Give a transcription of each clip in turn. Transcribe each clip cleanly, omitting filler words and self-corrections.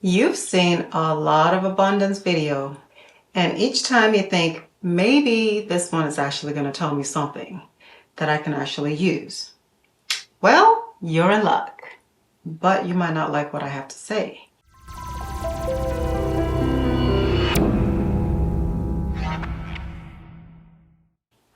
You've seen a lot of abundance video, and each time you think, maybe this one is actually going to tell me something that I can actually use. Well, you're in luck, but you might not like what I have to say.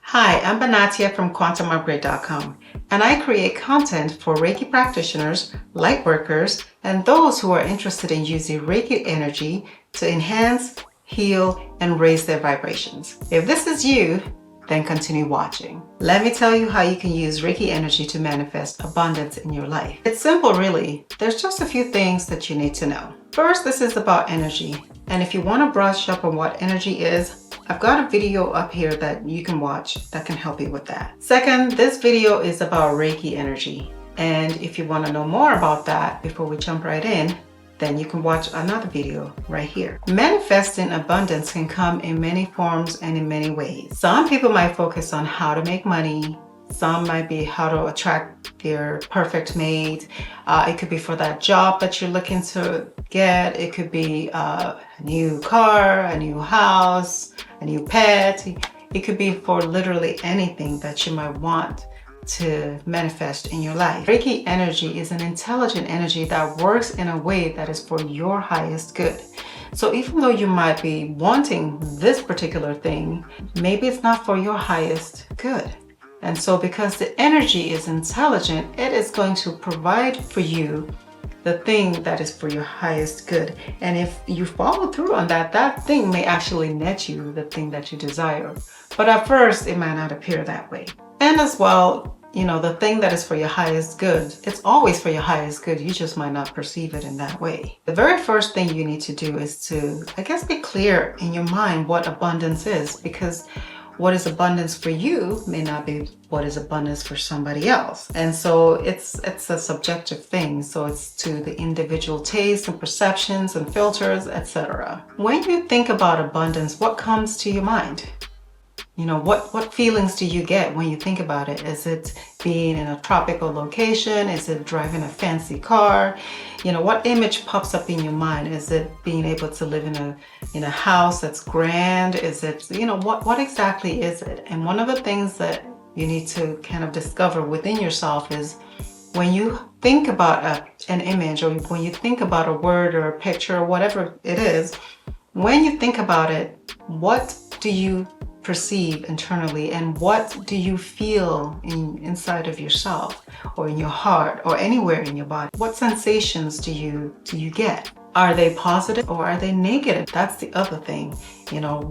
Hi, I'm Binahtiyah from QuantumUpgrade.com, and I create content for Reiki practitioners, light workers, and those who are interested in using Reiki energy to enhance, heal, and raise their vibrations. If this is you, then continue watching. Let me tell you how you can use Reiki energy to manifest abundance in your life. It's simple, really. There's just a few things that you need to know. First, this is about energy, and if you want to brush up on what energy is, I've got a video up here that you can watch that can help you with that. Second, this video is about Reiki energy. And if you want to know more about that before we jump right in, then you can watch another video right here. Manifesting abundance can come in many forms and in many ways. Some people might focus on how to make money. Some might be how to attract their perfect mate. It could be for that job that you're looking to get. It could be a new car, a new house, a new pet. It could be for literally anything that you might want to manifest in your life. Reiki energy is an intelligent energy that works in a way that is for your highest good. So even though you might be wanting this particular thing, maybe it's not for your highest good. And so because the energy is intelligent, it is going to provide for you the thing that is for your highest good. And if you follow through on that, that thing may actually net you the thing that you desire. But at first, it might not appear that way. And as well, the thing that is for your highest good, it's always for your highest good. You just might not perceive it in that way. The very first thing you need to do is to, be clear in your mind what abundance is, because what is abundance for you may not be what is abundance for somebody else. And so it's a subjective thing. So it's to the individual tastes and perceptions and filters, etc. When you think about abundance, what comes to your mind? What feelings do you get when you think about it? Is it being in a tropical location? Is it driving a fancy car? What image pops up in your mind? Is it being able to live in a house that's grand? Is it, what exactly is it? And one of the things that you need to kind of discover within yourself is when you think about an image, or when you think about a word or a picture or whatever it is, when you think about it, what do you perceive internally, and what do you feel inside of yourself, or in your heart, or anywhere in your body? What sensations do you get? Are they positive or are they negative? That's the other thing.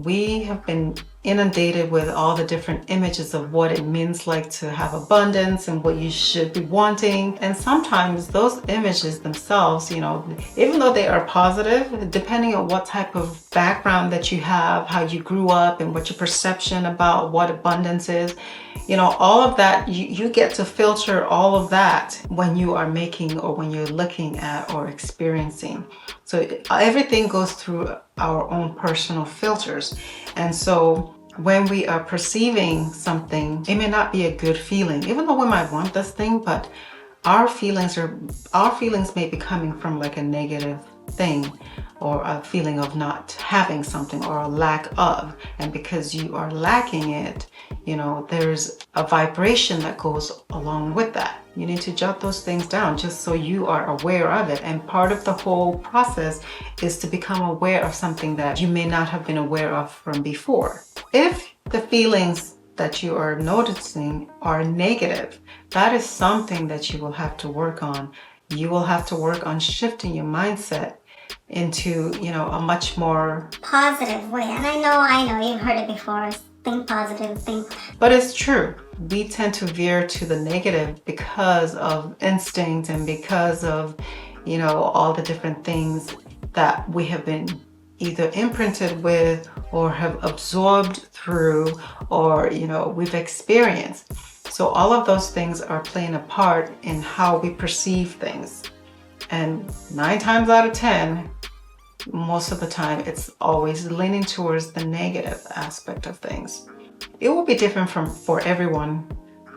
We have been inundated with all the different images of what it means like to have abundance and what you should be wanting. And sometimes those images themselves, even though they are positive, depending on what type of background that you have, how you grew up, and what your perception about what abundance is, all of that, you get to filter all of that when you are making, or when you're looking at or experiencing. So everything goes through our own personal filters. And so when we are perceiving something, it may not be a good feeling, even though we might want this thing, but our feelings may be coming from like a negative thing, or a feeling of not having something, or a lack of. And because you are lacking it, there's a vibration that goes along with that. You need to jot those things down just so you are aware of it. And part of the whole process is to become aware of something that you may not have been aware of from before. If the feelings that you are noticing are negative, that is something that you will have to work on. You will have to work on shifting your mindset into, a much more positive way. And I know, you've heard it before. Think positive, think. But it's true. We tend to veer to the negative because of instinct, and because of, all the different things that we have been either imprinted with, or have absorbed through, or, we've experienced. So all of those things are playing a part in how we perceive things. And 9 times out of 10, most of the time, it's always leaning towards the negative aspect of things. It will be different for everyone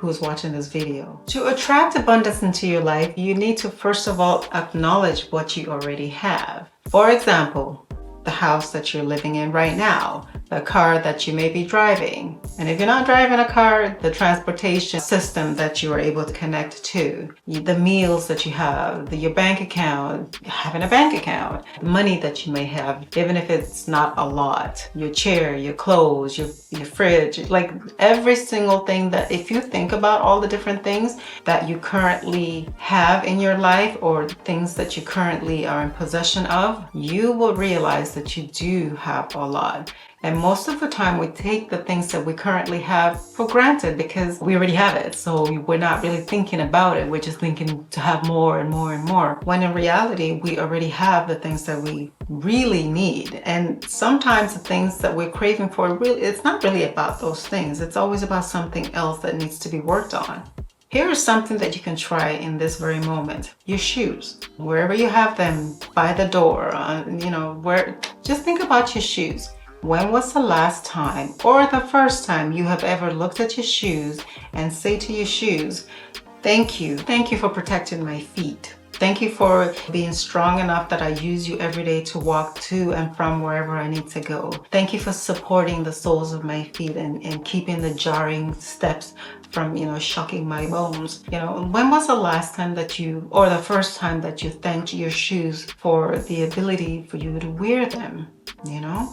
who's watching this video. To attract abundance into your life, you need to first of all acknowledge what you already have. For example, the house that you're living in right now, the car that you may be driving. And if you're not driving a car, the transportation system that you are able to connect to, the meals that you have, your bank account, having a bank account, the money that you may have, even if it's not a lot, your chair, your clothes, your fridge, like every single thing that, if you think about all the different things that you currently have in your life or things that you currently are in possession of, you will realize that you do have a lot. And most of the time we take the things that we currently have for granted because we already have it. So we're not really thinking about it. We're just thinking to have more and more and more. When in reality, we already have the things that we really need. And sometimes the things that we're craving for, really, it's not really about those things. It's always about something else that needs to be worked on. Here is something that you can try in this very moment. Your shoes. Wherever you have them, by the door, just think about your shoes. When was the last time or the first time you have ever looked at your shoes and say to your shoes, thank you. Thank you for protecting my feet. Thank you for being strong enough that I use you every day to walk to and from wherever I need to go. Thank you for supporting the soles of my feet and keeping the jarring steps from, shocking my bones. When was the last time that or the first time that you thanked your shoes for the ability for you to wear them?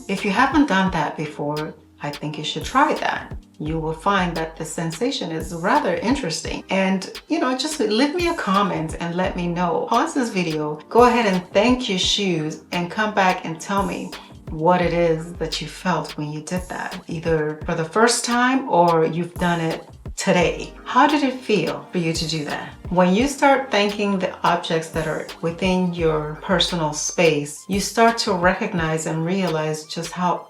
If you haven't done that before, I think you should try that. You will find that the sensation is rather interesting. And, just leave me a comment and let me know. Pause this video, go ahead and thank your shoes and come back and tell me what it is that you felt when you did that, either for the first time or you've done it today. How did it feel for you to do that? When you start thanking the objects that are within your personal space, you start to recognize and realize just how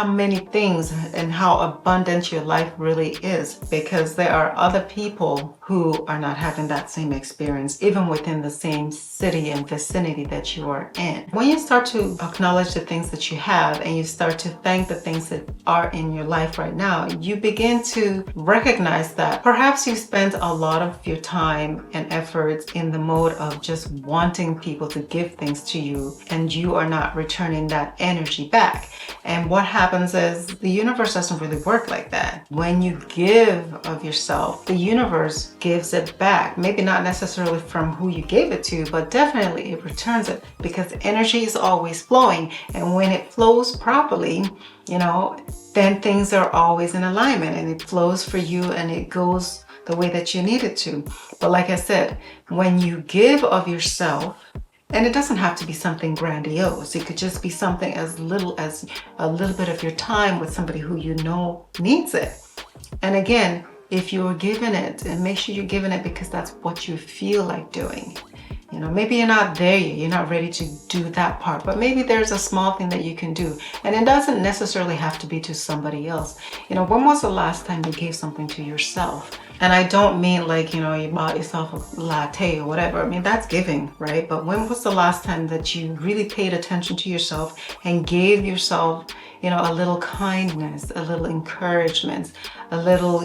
many things and how abundant your life really is, because there are other people who are not having that same experience, even within the same city and vicinity that you are in. When you start to acknowledge the things that you have and you start to thank the things that are in your life right now, you begin to recognize that perhaps you spend a lot of your time and efforts in the mode of just wanting people to give things to you, and you are not returning that energy back. And what happens is the universe doesn't really work like that. When you give of yourself, the universe gives it back. Maybe not necessarily from who you gave it to, but definitely it returns it, because energy is always flowing. And when it flows properly, then things are always in alignment and it flows for you and it goes the way that you need it to. But like I said, when you give of yourself, and it doesn't have to be something grandiose. It could just be something as little as a little bit of your time with somebody who needs it. And again, if you're giving it, and make sure you're giving it because that's what you feel like doing. Maybe you're not there yet, you're not ready to do that part, but maybe there's a small thing that you can do. And it doesn't necessarily have to be to somebody else. When was the last time you gave something to yourself? And I don't mean like, you bought yourself a latte or whatever. I mean, that's giving, right? But when was the last time that you really paid attention to yourself and gave yourself, a little kindness, a little encouragement, a little,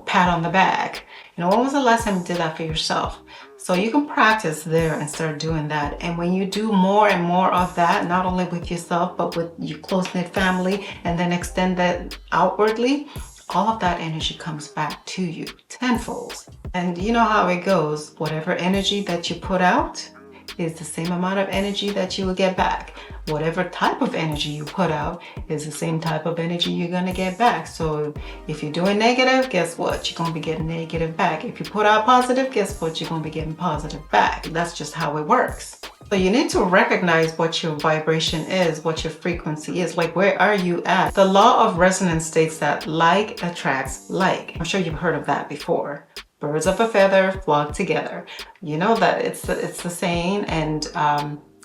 pat on the back? When was the last time you did that for yourself? So you can practice there and start doing that. And when you do more and more of that, not only with yourself, but with your close-knit family, and then extend that outwardly, all of that energy comes back to you tenfold. And you know how it goes. Whatever energy that you put out is the same amount of energy that you will get back. Whatever type of energy you put out is the same type of energy you're going to get back. So if you're doing negative, guess what? You're going to be getting negative back. If you put out positive, guess what? You're going to be getting positive back. That's just how it works. So you need to recognize what your vibration is, what your frequency is. Like, where are you at? The law of resonance states that like attracts like. I'm sure you've heard of that before. Birds of a feather flock together. You know that it's the saying, and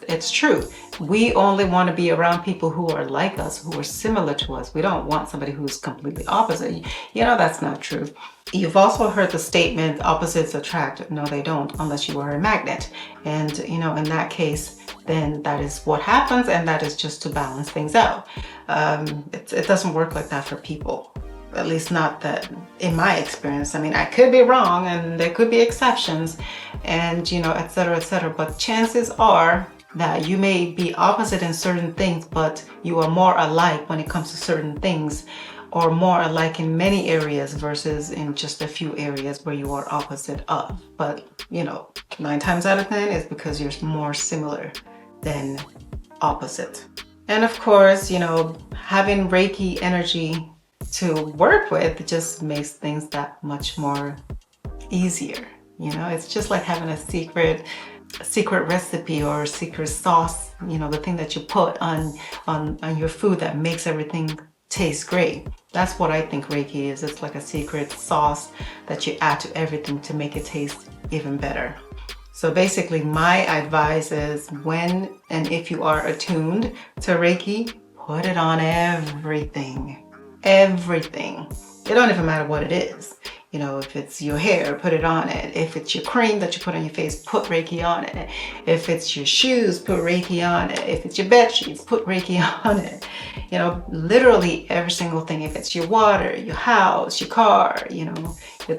it's true. We only want to be around people who are like us, who are similar to us. We don't want somebody who's completely opposite. That's not true. You've also heard the statement, opposites attract. No, they don't, unless you are a magnet. And, in that case, then that is what happens, and that is just to balance things out. It doesn't work like that for people. At least not that in my experience. I mean, I could be wrong and there could be exceptions and, et cetera, et cetera. But chances are that you may be opposite in certain things, but you are more alike when it comes to certain things, or more alike in many areas versus in just a few areas where you are opposite of. But, 9 times out of 10 is because you're more similar than opposite. And of course, having Reiki energy to work with just makes things that much more easier. It's just like having a secret recipe or a secret sauce, the thing that you put on your food that makes everything taste great. That's what I think Reiki is. It's like a secret sauce that you add to everything to make it taste even better. So basically, my advice is when and if you are attuned to Reiki, put it on everything. Everything. It don't even matter what it is. If it's your hair, put it on it. If it's your cream that you put on your face, put Reiki on it. If it's your shoes, put Reiki on it. If it's your bed sheets, put Reiki on it. Literally every single thing. If it's your water, your house, your car, your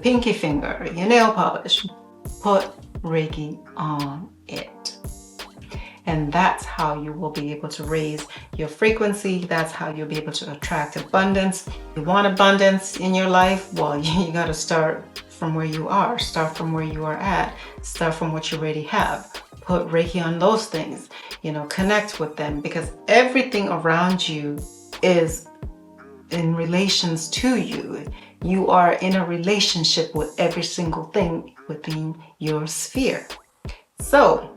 pinky finger, your nail polish, put Reiki on it. And that's how you will be able to raise your frequency. That's how you'll be able to attract abundance. You want abundance in your life? Well, you got to start from where you are. Start from where you are at. Start from what you already have. Put Reiki on those things. Connect with them, because everything around you is in relations to you. You are in a relationship with every single thing within your sphere. So,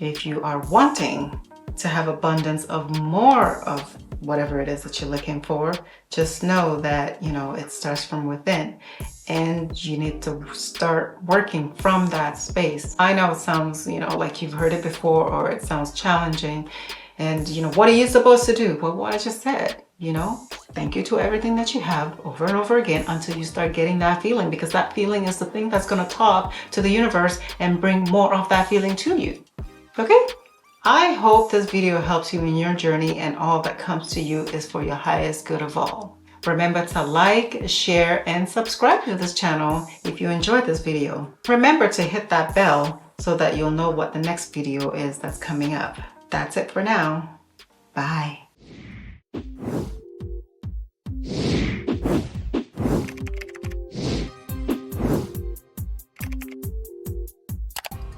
if you are wanting to have abundance of more of whatever it is that you're looking for, just know that, it starts from within and you need to start working from that space. I know it sounds, like you've heard it before, or it sounds challenging. And, what are you supposed to do? Well, what I just said, thank you to everything that you have over and over again until you start getting that feeling, because that feeling is the thing that's going to talk to the universe and bring more of that feeling to you. Okay? I hope this video helps you in your journey, and all that comes to you is for your highest good of all. Remember to like, share, and subscribe to this channel if you enjoyed this video. Remember to hit that bell so that you'll know what the next video is that's coming up. That's it for now. Bye.